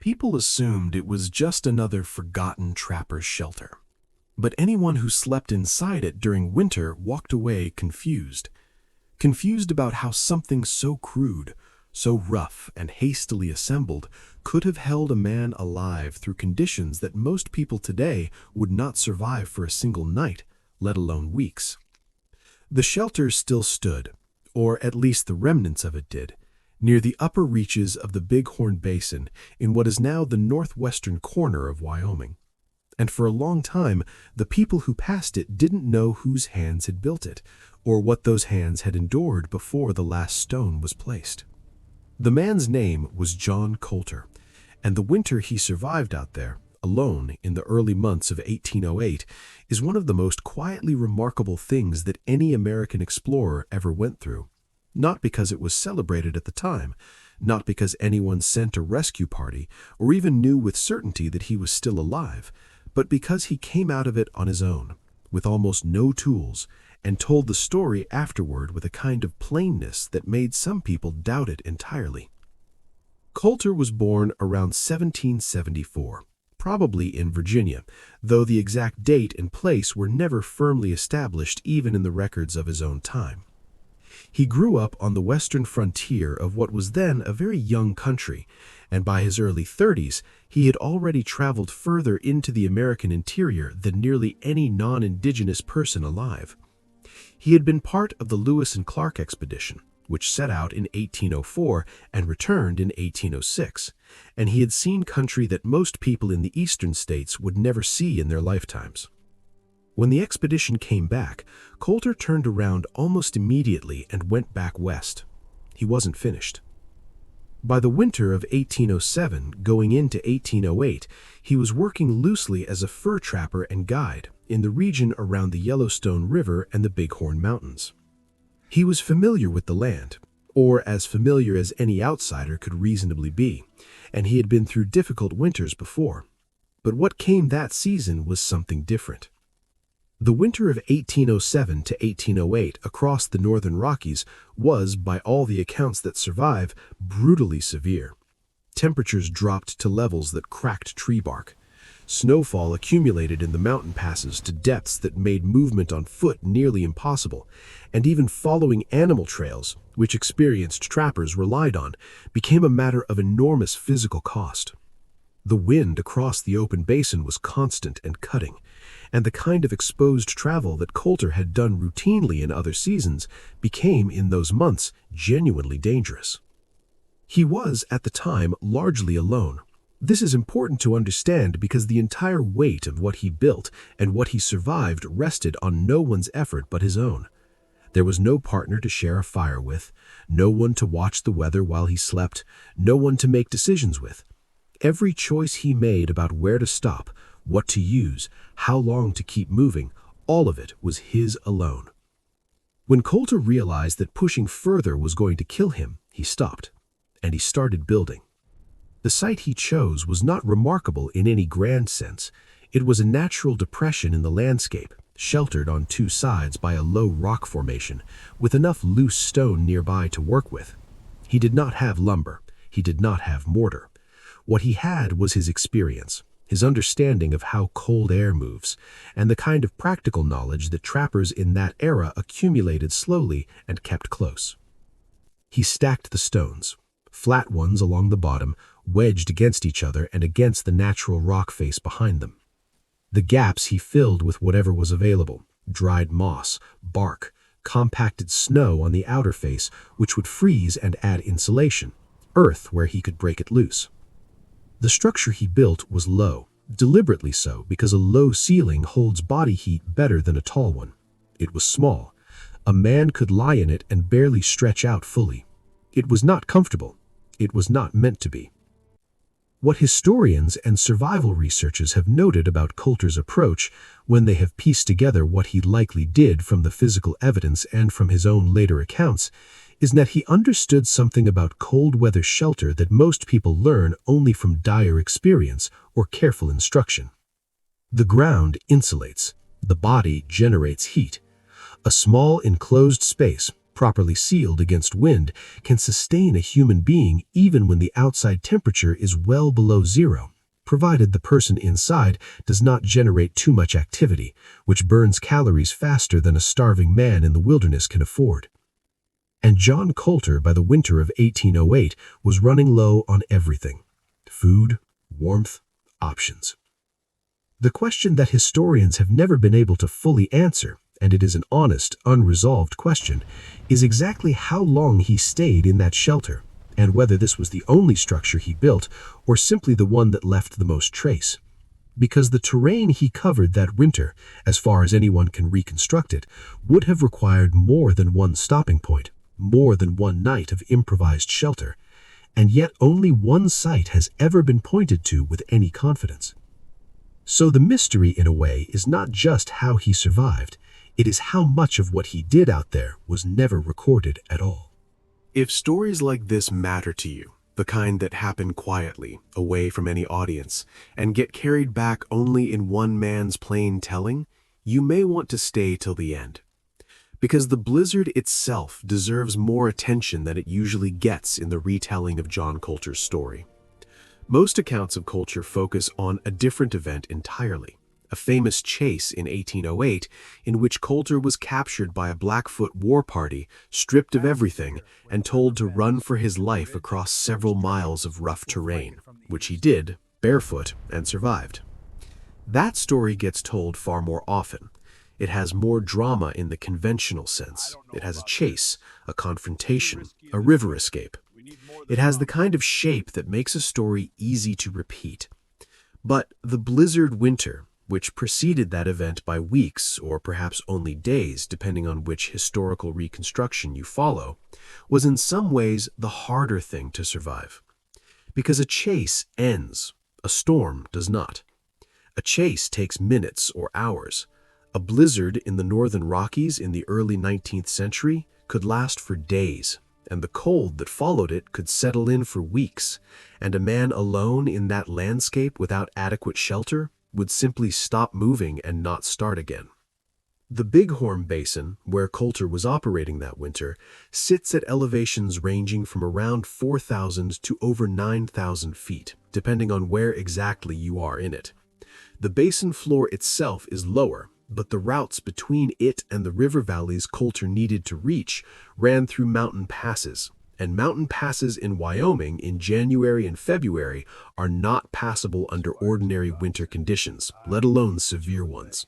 People assumed it was just another forgotten trapper's shelter. But anyone who slept inside it during winter walked away confused. Confused about how something so crude, so rough and hastily assembled could have held a man alive through conditions that most people today would not survive for a single night, let alone weeks. The shelter still stood, or at least the remnants of it did, near the upper reaches of the Bighorn Basin in what is now the northwestern corner of Wyoming. And for a long time, the people who passed it didn't know whose hands had built it, or what those hands had endured before the last stone was placed. The man's name was John Colter, and the winter he survived out there, alone in the early months of 1808, is one of the most quietly remarkable things that any American explorer ever went through. Not because it was celebrated at the time, not because anyone sent a rescue party, or even knew with certainty that he was still alive, but because he came out of it on his own, with almost no tools, and told the story afterward with a kind of plainness that made some people doubt it entirely. Colter was born around 1774, probably in Virginia, though the exact date and place were never firmly established even in the records of his own time. He grew up on the western frontier of what was then a very young country, and by his early 30s, he had already traveled further into the American interior than nearly any non-indigenous person alive. He had been part of the Lewis and Clark expedition, which set out in 1804 and returned in 1806, and he had seen country that most people in the eastern states would never see in their lifetimes. When the expedition came back, Colter turned around almost immediately and went back west. He wasn't finished. By the winter of 1807, going into 1808, he was working loosely as a fur trapper and guide in the region around the Yellowstone River and the Bighorn Mountains. He was familiar with the land, or as familiar as any outsider could reasonably be, and he had been through difficult winters before. But what came that season was something different. The winter of 1807 to 1808 across the northern Rockies was, by all the accounts that survive, brutally severe. Temperatures dropped to levels that cracked tree bark. Snowfall accumulated in the mountain passes to depths that made movement on foot nearly impossible, and even following animal trails, which experienced trappers relied on, became a matter of enormous physical cost. The wind across the open basin was constant and cutting, and the kind of exposed travel that Colter had done routinely in other seasons became, in those months, genuinely dangerous. He was, at the time, largely alone. This is important to understand because the entire weight of what he built and what he survived rested on no one's effort but his own. There was no partner to share a fire with, no one to watch the weather while he slept, no one to make decisions with. Every choice he made about where to stop, what to use, how long to keep moving, all of it was his alone. When Colter realized that pushing further was going to kill him, he stopped, and he started building. The site he chose was not remarkable in any grand sense. It was a natural depression in the landscape, sheltered on two sides by a low rock formation, with enough loose stone nearby to work with. He did not have lumber. He did not have mortar. What he had was his experience, his understanding of how cold air moves, and the kind of practical knowledge that trappers in that era accumulated slowly and kept close. He stacked the stones, flat ones along the bottom, wedged against each other and against the natural rock face behind them. The gaps he filled with whatever was available, dried moss, bark, compacted snow on the outer face, which would freeze and add insulation, earth where he could break it loose. The structure he built was low, deliberately so because a low ceiling holds body heat better than a tall one. It was small. A man could lie in it and barely stretch out fully. It was not comfortable. It was not meant to be. What historians and survival researchers have noted about Colter's approach, when they have pieced together what he likely did from the physical evidence and from his own later accounts, is that he understood something about cold weather shelter that most people learn only from dire experience or careful instruction. The ground insulates. The body generates heat. A small enclosed space, properly sealed against wind, can sustain a human being even when the outside temperature is well below zero, provided the person inside does not generate too much activity, which burns calories faster than a starving man in the wilderness can afford. And John Colter, by the winter of 1808, was running low on everything: food, warmth, options. The question that historians have never been able to fully answer, and it is an honest, unresolved question, is exactly how long he stayed in that shelter, and whether this was the only structure he built or simply the one that left the most trace. Because the terrain he covered that winter, as far as anyone can reconstruct it, would have required more than one stopping point, more than one night of improvised shelter, and yet only one site has ever been pointed to with any confidence. So the mystery, in a way, is not just how he survived, it is how much of what he did out there was never recorded at all. If stories like this matter to you, the kind that happen quietly, away from any audience, and get carried back only in one man's plain telling, you may want to stay till the end. Because the blizzard itself deserves more attention than it usually gets in the retelling of John Colter's story. Most accounts of Colter focus on a different event entirely, a famous chase in 1808 in which Colter was captured by a Blackfoot war party, stripped of everything, and told to run for his life across several miles of rough terrain, which he did, barefoot, and survived. That story gets told far more often. It has more drama in the conventional sense. It has a chase, a confrontation, a river escape. It has the kind of shape that makes a story easy to repeat. But the blizzard winter, which preceded that event by weeks or perhaps only days, depending on which historical reconstruction you follow, was in some ways the harder thing to survive. Because a chase ends, a storm does not. A chase takes minutes or hours. A blizzard in the northern Rockies in the early 19th century could last for days, and the cold that followed it could settle in for weeks, and a man alone in that landscape without adequate shelter would simply stop moving and not start again. The Bighorn Basin, where Colter was operating that winter, sits at elevations ranging from around 4,000 to over 9,000 feet, depending on where exactly you are in it. The basin floor itself is lower, but the routes between it and the river valleys Colter needed to reach ran through mountain passes, and mountain passes in Wyoming in January and February are not passable under ordinary winter conditions, let alone severe ones.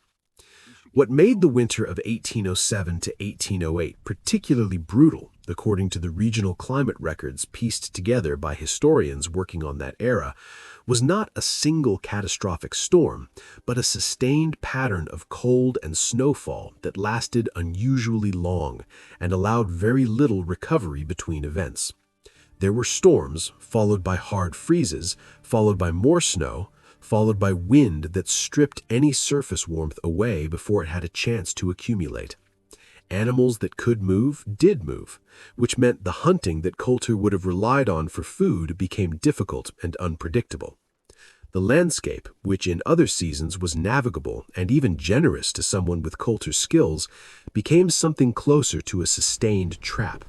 What made the winter of 1807 to 1808 particularly brutal, according to the regional climate records pieced together by historians working on that era, was not a single catastrophic storm, but a sustained pattern of cold and snowfall that lasted unusually long and allowed very little recovery between events. There were storms, followed by hard freezes, followed by more snow, followed by wind that stripped any surface warmth away before it had a chance to accumulate. Animals that could move did move, which meant the hunting that Colter would have relied on for food became difficult and unpredictable. The landscape, which in other seasons was navigable and even generous to someone with Colter's skills, became something closer to a sustained trap.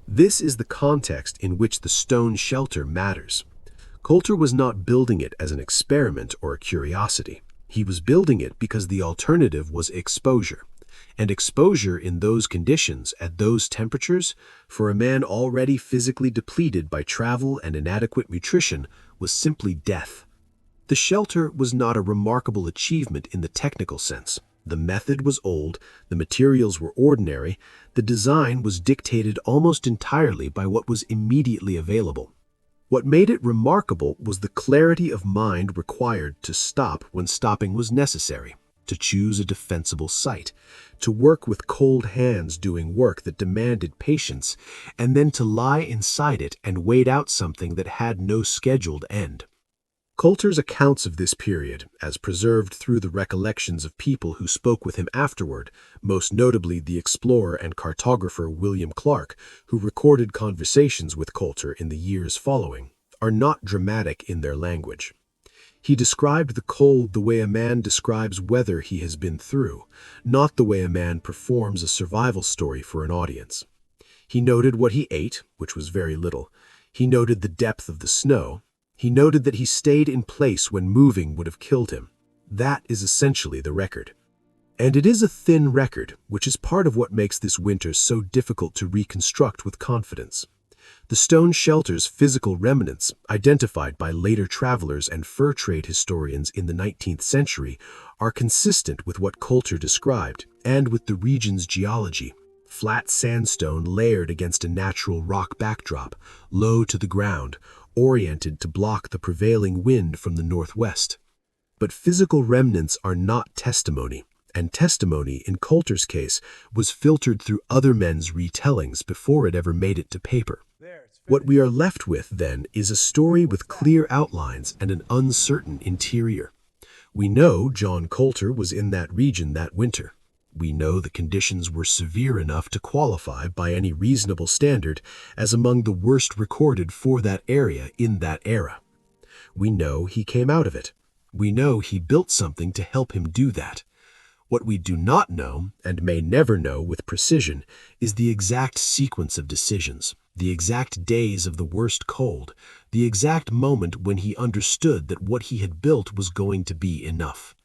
This is the context in which the stone shelter matters. Colter was not building it as an experiment or a curiosity. He was building it because the alternative was exposure. And exposure in those conditions, at those temperatures, for a man already physically depleted by travel and inadequate nutrition, was simply death. The shelter was not a remarkable achievement in the technical sense. The method was old, the materials were ordinary, the design was dictated almost entirely by what was immediately available. What made it remarkable was the clarity of mind required to stop when stopping was necessary, to choose a defensible site, to work with cold hands doing work that demanded patience, and then to lie inside it and wait out something that had no scheduled end. Colter's accounts of this period, as preserved through the recollections of people who spoke with him afterward, most notably the explorer and cartographer William Clark, who recorded conversations with Colter in the years following, are not dramatic in their language. He described the cold the way a man describes weather he has been through, not the way a man performs a survival story for an audience. He noted what he ate, which was very little. He noted the depth of the snow. He noted that he stayed in place when moving would have killed him. That is essentially the record. And it is a thin record, which is part of what makes this winter so difficult to reconstruct with confidence. The stone shelter's physical remnants, identified by later travelers and fur trade historians in the 19th century, are consistent with what Colter described and with the region's geology. Flat sandstone layered against a natural rock backdrop, low to the ground, oriented to block the prevailing wind from the northwest. But physical remnants are not testimony, and testimony, in Colter's case, was filtered through other men's retellings before it ever made it to paper. What we are left with, then, is a story with clear outlines and an uncertain interior. We know John Colter was in that region that winter. We know the conditions were severe enough to qualify by any reasonable standard as among the worst recorded for that area in that era. We know he came out of it. We know he built something to help him do that. What we do not know, and may never know with precision, is the exact sequence of decisions, the exact days of the worst cold, the exact moment when he understood that what he had built was going to be enough.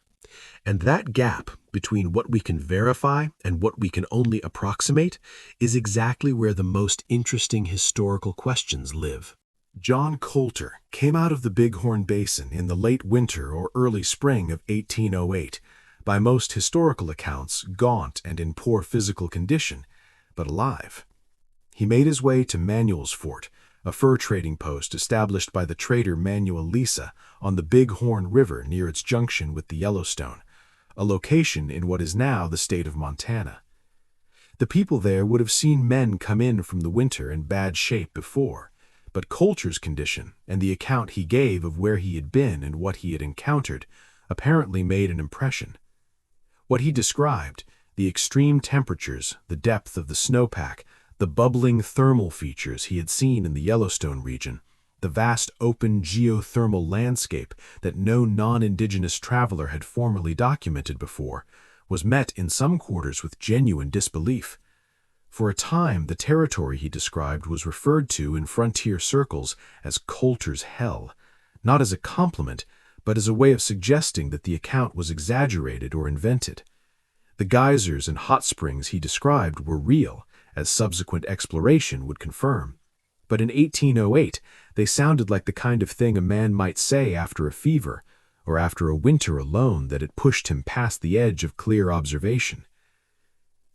And that gap between what we can verify and what we can only approximate is exactly where the most interesting historical questions live. John Colter came out of the Bighorn Basin in the late winter or early spring of 1808, by most historical accounts gaunt and in poor physical condition, but alive. He made his way to Manuel's Fort, a fur trading post established by the trader Manuel Lisa on the Bighorn River near its junction with the Yellowstone, a location in what is now the state of Montana. The people there would have seen men come in from the winter in bad shape before, but Colter's condition and the account he gave of where he had been and what he had encountered apparently made an impression. What he described, the extreme temperatures, the depth of the snowpack, the bubbling thermal features he had seen in the Yellowstone region, the vast open geothermal landscape that no non-indigenous traveler had formerly documented before, was met in some quarters with genuine disbelief. For a time, the territory he described was referred to in frontier circles as Colter's Hell, not as a compliment, but as a way of suggesting that the account was exaggerated or invented. The geysers and hot springs he described were real, as subsequent exploration would confirm. But in 1808, they sounded like the kind of thing a man might say after a fever, or after a winter alone that had pushed him past the edge of clear observation.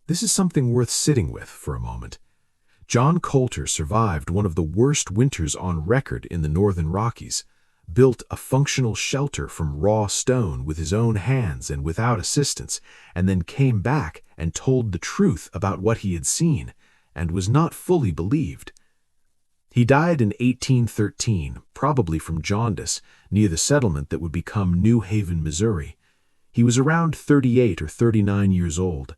This is something worth sitting with for a moment. John Colter survived one of the worst winters on record in the Northern Rockies, built a functional shelter from raw stone with his own hands and without assistance, and then came back and told the truth about what he had seen, and was not fully believed. He died in 1813, probably from jaundice, near the settlement that would become New Haven, Missouri. He was around 38 or 39 years old.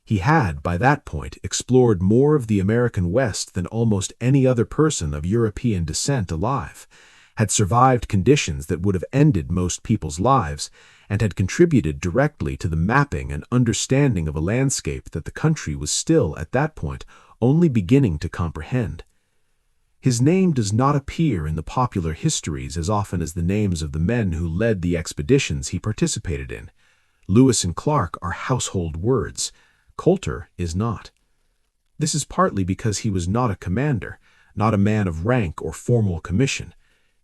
He had, by that point, explored more of the American West than almost any other person of European descent alive, had survived conditions that would have ended most people's lives, and had contributed directly to the mapping and understanding of a landscape that the country was still, at that point, only beginning to comprehend. His name does not appear in the popular histories as often as the names of the men who led the expeditions he participated in. Lewis and Clark are household words. Colter is not. This is partly because he was not a commander, not a man of rank or formal commission.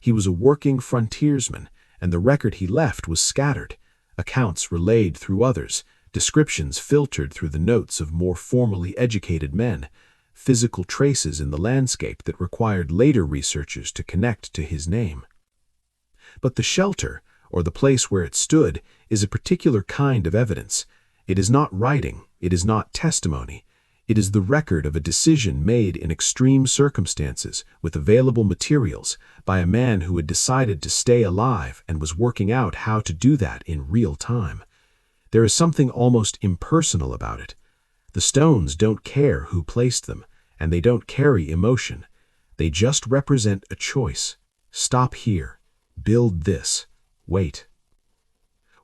He was a working frontiersman, and the record he left was scattered, accounts relayed through others, descriptions filtered through the notes of more formally educated men, physical traces in the landscape that required later researchers to connect to his name. But the shelter, or the place where it stood, is a particular kind of evidence. It is not writing, it is not testimony. It is the record of a decision made in extreme circumstances with available materials by a man who had decided to stay alive and was working out how to do that in real time. There is something almost impersonal about it. The stones don't care who placed them, and they don't carry emotion. They just represent a choice. Stop here. Build this. Wait.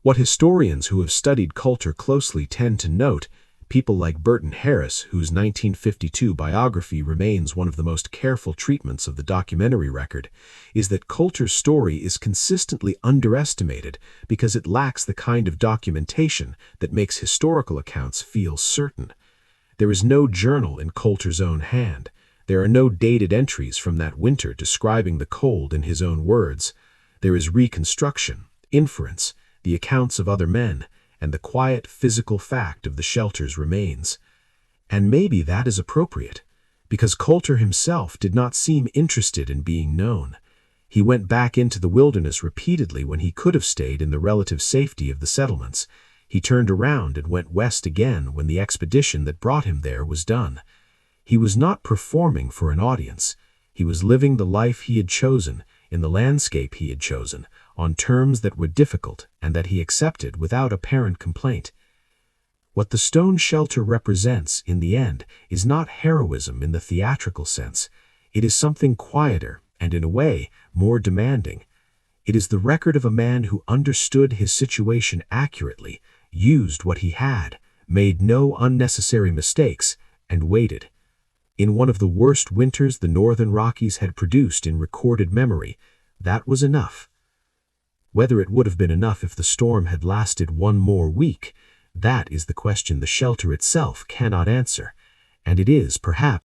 What historians who have studied Colter closely tend to note, People like Burton Harris, whose 1952 biography remains one of the most careful treatments of the documentary record, is that Colter's story is consistently underestimated because it lacks the kind of documentation that makes historical accounts feel certain. There is no journal in Colter's own hand. There are no dated entries from that winter describing the cold in his own words. There is reconstruction, inference, the accounts of other men, and the quiet physical fact of the shelter's remains. And maybe that is appropriate, because Colter himself did not seem interested in being known. He went back into the wilderness repeatedly when he could have stayed in the relative safety of the settlements. He turned around and went west again when the expedition that brought him there was done. He was not performing for an audience. He was living the life he had chosen, in the landscape he had chosen, on terms that were difficult and that he accepted without apparent complaint. What the stone shelter represents, in the end, is not heroism in the theatrical sense. It is something quieter and, in a way, more demanding. It is the record of a man who understood his situation accurately, used what he had, made no unnecessary mistakes, and waited. In one of the worst winters the Northern Rockies had produced in recorded memory, that was enough. Whether it would have been enough if the storm had lasted one more week, that is the question the shelter itself cannot answer, and it is, perhaps,